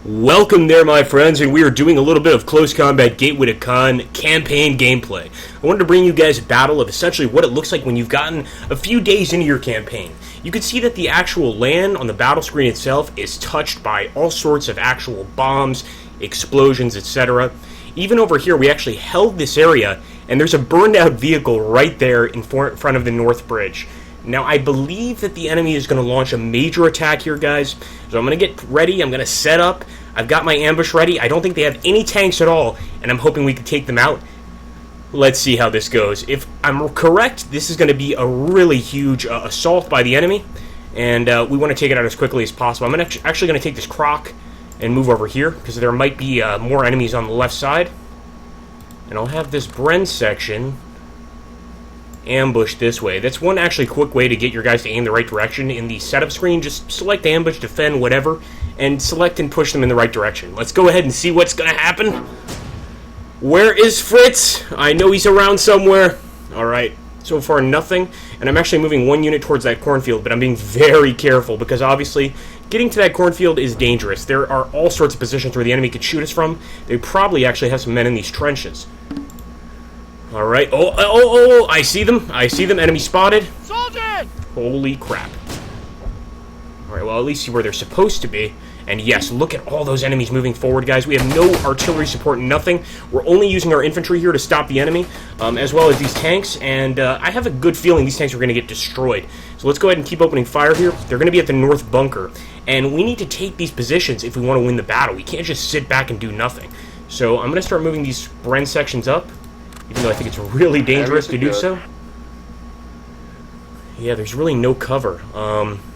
Welcome there, my friends, and we are doing a little bit of Close Combat Gateway to Caen campaign gameplay. I wanted to bring you guys a battle of essentially what it looks like when you've gotten a few days into your campaign. You can see that the actual land on the battle screen itself is touched by all sorts of actual bombs, explosions, etc. Even over here, we actually held this area, and there's a burned out vehicle right there in front of the North Bridge. Now, I believe that the enemy is going to launch a major attack here, guys. So I'm going to get ready. I'm going to set up. I've got my ambush ready. I don't think they have any tanks at all, and I'm hoping we can take them out. Let's see how this goes. If I'm correct, this is going to be a really huge assault by the enemy, and we want to take it out as quickly as possible. I'm actually going to take this croc and move over here, because there might be more enemies on the left side. And I'll have this Bren section ambush this way. That's one actually quick way to get your guys to aim the right direction. In the setup screen, just select ambush, defend, whatever, and select and push them in the right direction. Let's go ahead and see what's going to happen. Where is Fritz? I know he's around somewhere. Alright, so far nothing. And I'm actually moving one unit towards that cornfield, but I'm being very careful because obviously getting to that cornfield is dangerous. There are all sorts of positions where the enemy could shoot us from. They probably actually have some men in these trenches. Alright, oh, I see them. I see them. Enemy spotted. Soldier! Holy crap. Alright, well, at least see where they're supposed to be. And yes, look at all those enemies moving forward, guys. We have no artillery support, nothing. We're only using our infantry here to stop the enemy, as well as these tanks. And I have a good feeling these tanks are going to get destroyed. So let's go ahead and keep opening fire here. They're going to be at the north bunker. And we need to take these positions if we want to win the battle. We can't just sit back and do nothing. So I'm going to start moving these Bren sections up, even though I think it's really dangerous to do so. Yeah, there's really no cover.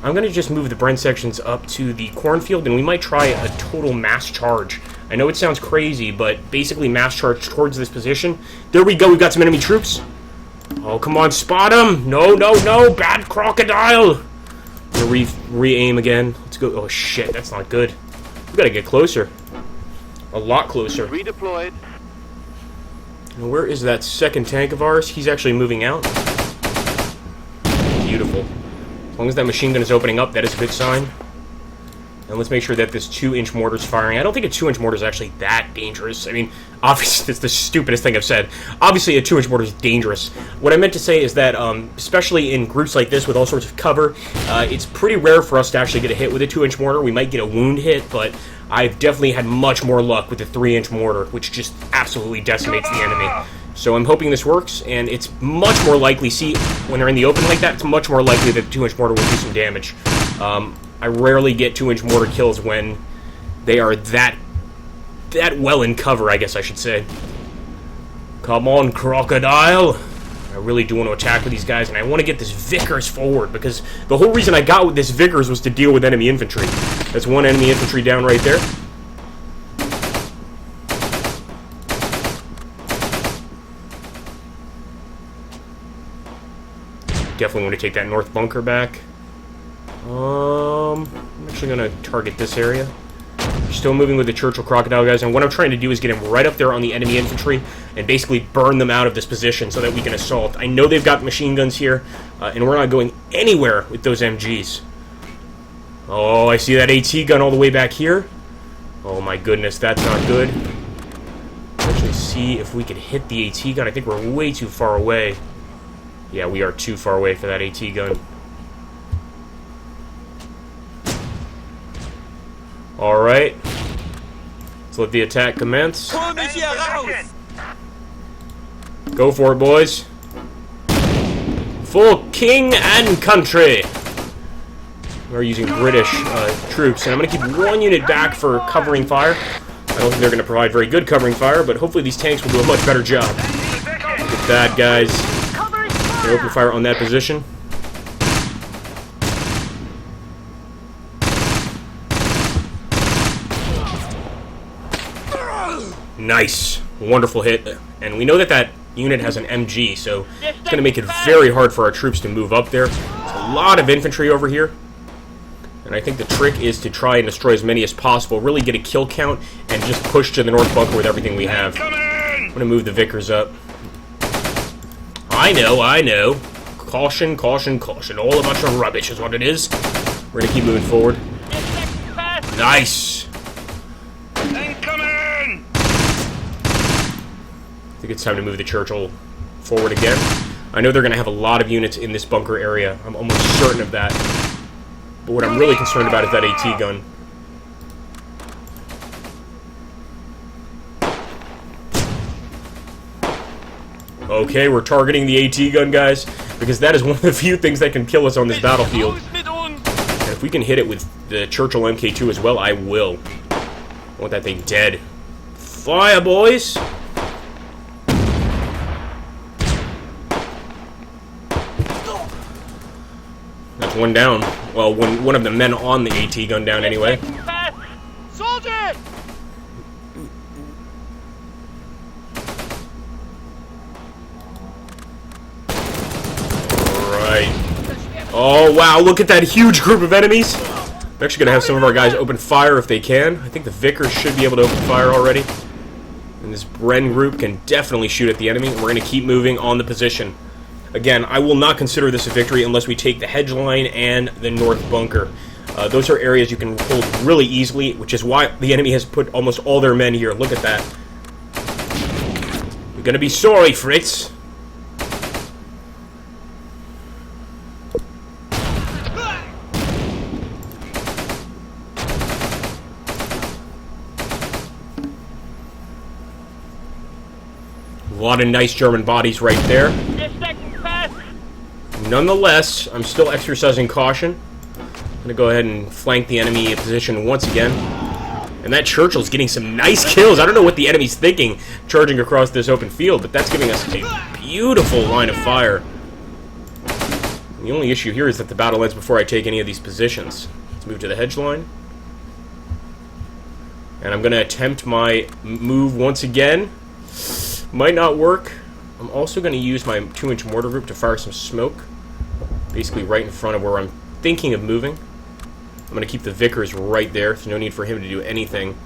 I'm going to just move the Bren sections up to the cornfield, and we might try a total mass charge. I know it sounds crazy, but basically mass charge towards this position. There we go, we've got some enemy troops. Oh, come on, spot them! No, bad crocodile! Re-aim again. Let's go. Oh, shit, that's not good. We gotta get closer. A lot closer. Redeployed. And where is that second tank of ours? He's actually moving out. Beautiful. As long as that machine gun is opening up, that is a good sign. And let's make sure that this 2-inch mortar is firing. I don't think a 2-inch mortar is actually that dangerous. I mean, obviously, it's the stupidest thing I've said. Obviously, a 2-inch mortar is dangerous. What I meant to say is that, especially in groups like this with all sorts of cover, it's pretty rare for us to actually get a hit with a 2-inch mortar. We might get a wound hit, but I've definitely had much more luck with the 3-inch mortar, which just absolutely decimates the enemy. So I'm hoping this works, and it's much more likely, see, when they're in the open like that, it's much more likely that the 2-inch mortar will do some damage. I rarely get 2-inch mortar kills when they are that well in cover, I guess I should say. Come on, crocodile! I really do want to attack with these guys, and I want to get this Vickers forward, because the whole reason I got with this Vickers was to deal with enemy infantry. That's one enemy infantry down right there. Definitely want to take that north bunker back. I'm actually going to target this area. Still moving with the Churchill Crocodile, guys, and what I'm trying to do is get him right up there on the enemy infantry and basically burn them out of this position so that we can assault. I know they've got machine guns here, and we're not going anywhere with those MGs. Oh, I see that AT gun all the way back here. Oh my goodness, that's not good. Let's actually see if we could hit the AT gun. I think we're way too far away. Yeah, we are too far away for that AT gun. Alright. Let's let the attack commence. Go for it, boys. For king and country! We're using British troops, and I'm going to keep one unit back for covering fire. I don't think they're going to provide very good covering fire, but hopefully these tanks will do a much better job. Look at that, guys. They open fire on that position. Nice. Wonderful hit. And we know that that unit has an MG, so it's going to make it very hard for our troops to move up there. There's a lot of infantry over here. And I think the trick is to try and destroy as many as possible, really get a kill count, and just push to the north bunker with everything we have. I'm going to move the Vickers up. I know. Caution, caution, caution. All a bunch of rubbish is what it is. We're going to keep moving forward. Nice. think it's time to move the Churchill forward again. I know they're going to have a lot of units in this bunker area. I'm almost certain of that. But what I'm really concerned about is that AT gun. Okay, we're targeting the AT gun, guys, because that is one of the few things that can kill us on this battlefield. And if we can hit it with the Churchill MK2 as well, I will. I want that thing dead. Fire, boys! That's one down. Well, one of the men on the AT gun down anyway. Soldier! Oh, wow, look at that huge group of enemies. I'm actually going to have some of our guys open fire if they can. I think the Vickers should be able to open fire already. And this Bren group can definitely shoot at the enemy. And we're going to keep moving on the position. Again, I will not consider this a victory unless we take the hedge line and the north bunker. Those are areas you can hold really easily, which is why the enemy has put almost all their men here. Look at that. You're going to be sorry, Fritz. A lot of nice German bodies right there. Nonetheless, I'm still exercising caution. I'm going to go ahead and flank the enemy position once again. And that Churchill's getting some nice kills. I don't know what the enemy's thinking charging across this open field, but that's giving us a beautiful line of fire. The only issue here is that the battle ends before I take any of these positions. Let's move to the hedge line. And I'm going to attempt my move once again. Might not work. I'm also going to use my 2-inch mortar group to fire some smoke. Basically right in front of where I'm thinking of moving. I'm going to keep the Vickers right there. There's no need for him to do anything.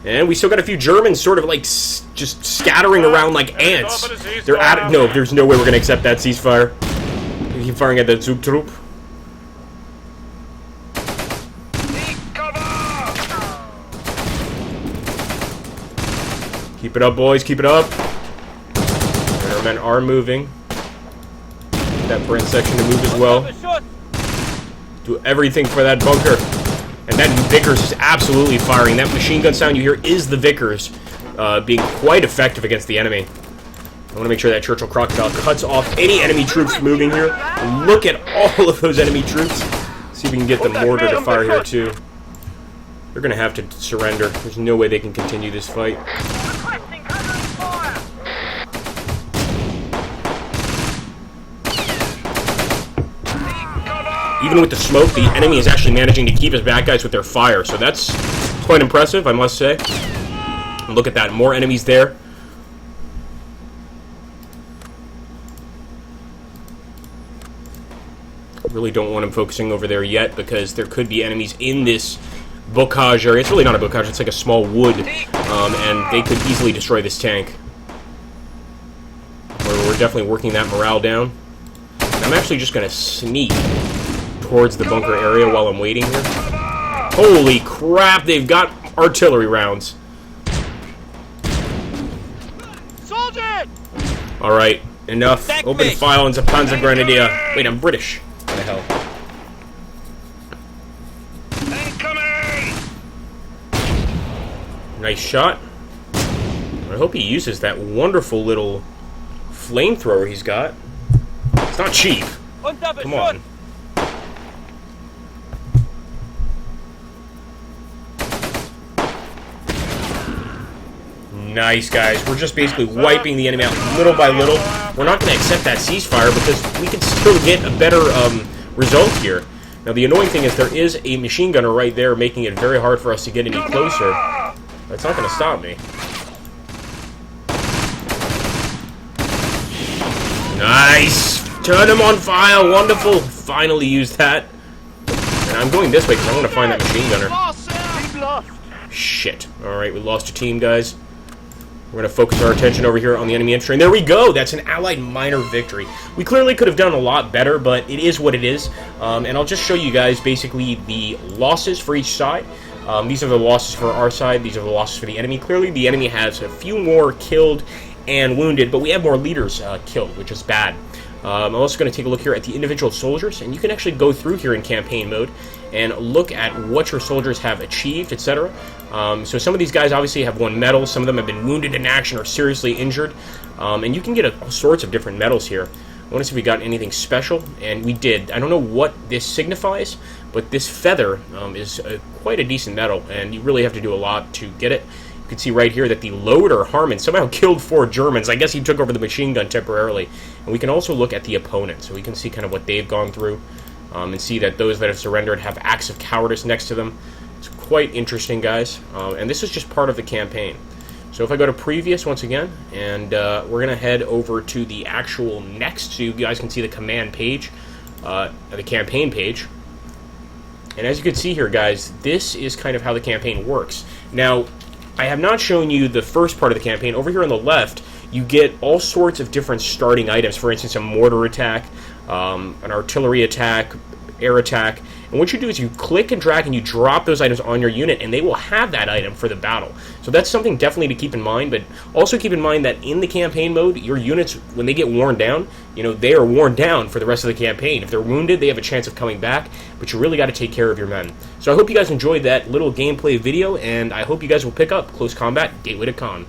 And we still got a few Germans sort of like just scattering around like ants. They're at it. No, there's no way we're going to accept that ceasefire. We keep firing at the Zugtrupp. Keep it up, boys. Keep it up. And our men are moving. That Brent section to move as well. Do everything for that bunker. And that Vickers is absolutely firing. That machine gun sound you hear is the Vickers being quite effective against the enemy. I want to make sure that Churchill Crocodile cuts off any enemy troops moving here. And look at all of those enemy troops. See if we can get the mortar to fire here too. They're going to have to surrender. There's no way they can continue this fight. Even with the smoke, the enemy is actually managing to keep his bad guys with their fire. So that's quite impressive, I must say. And look at that. More enemies there. Really don't want him focusing over there yet because there could be enemies in this bocage area. It's really not a bocage, it's like a small wood, and they could easily destroy this tank. We're definitely working that morale down. And I'm actually just going to sneak towards the bunker area while I'm waiting here. Holy crap, they've got artillery rounds. Soldier! Alright, enough. Open fire on the Panzergrenadier. Wait, I'm British. What the hell? Nice shot. I hope he uses that wonderful little flamethrower he's got. It's not cheap. Come on. Nice, guys. We're just basically wiping the enemy out little by little. We're not going to accept that ceasefire because we can still get a better result here. Now, the annoying thing is there is a machine gunner right there making it very hard for us to get any closer. That's not going to stop me. Nice! Turn him on fire! Wonderful! Finally used that. And I'm going this way because I want to find that machine gunner. Shit. Alright, we lost a team, guys. We're going to focus our attention over here on the enemy infantry. And there we go! That's an Allied minor victory. We clearly could have done a lot better, but it is what it is. And I'll just show you guys basically the losses for each side. These are the losses for our side. These are the losses for the enemy. Clearly, the enemy has a few more killed and wounded, but we have more leaders killed, which is bad. I'm also going to take a look here at the individual soldiers, and you can actually go through here in campaign mode and look at what your soldiers have achieved, etc. So some of these guys obviously have won medals, some of them have been wounded in action or seriously injured, and you can get all sorts of different medals here. I want to see if we got anything special, and we did. I don't know what this signifies, but this feather is quite a decent medal, and you really have to do a lot to get it. You can see right here that the loader, Harmon, somehow killed 4 Germans. I guess he took over the machine gun temporarily. And we can also look at the opponent, so we can see kind of what they've gone through, and see that those that have surrendered have acts of cowardice next to them. It's quite interesting, guys, and this is just part of the campaign. So if I go to previous once again, and we're going to head over to the actual next, so you guys can see the command page, the campaign page. And as you can see here, guys, this is kind of how the campaign works. Now, I have not shown you the first part of the campaign. Over here on the left, you get all sorts of different starting items. For instance, a mortar attack, an artillery attack, air attack. And what you do is you click and drag and you drop those items on your unit, and they will have that item for the battle. So that's something definitely to keep in mind, but also keep in mind that in the campaign mode, your units, when they get worn down, you know, they are worn down for the rest of the campaign. If they're wounded, they have a chance of coming back, but you really got to take care of your men. So I hope you guys enjoyed that little gameplay video, and I hope you guys will pick up Close Combat Gateway to Caen.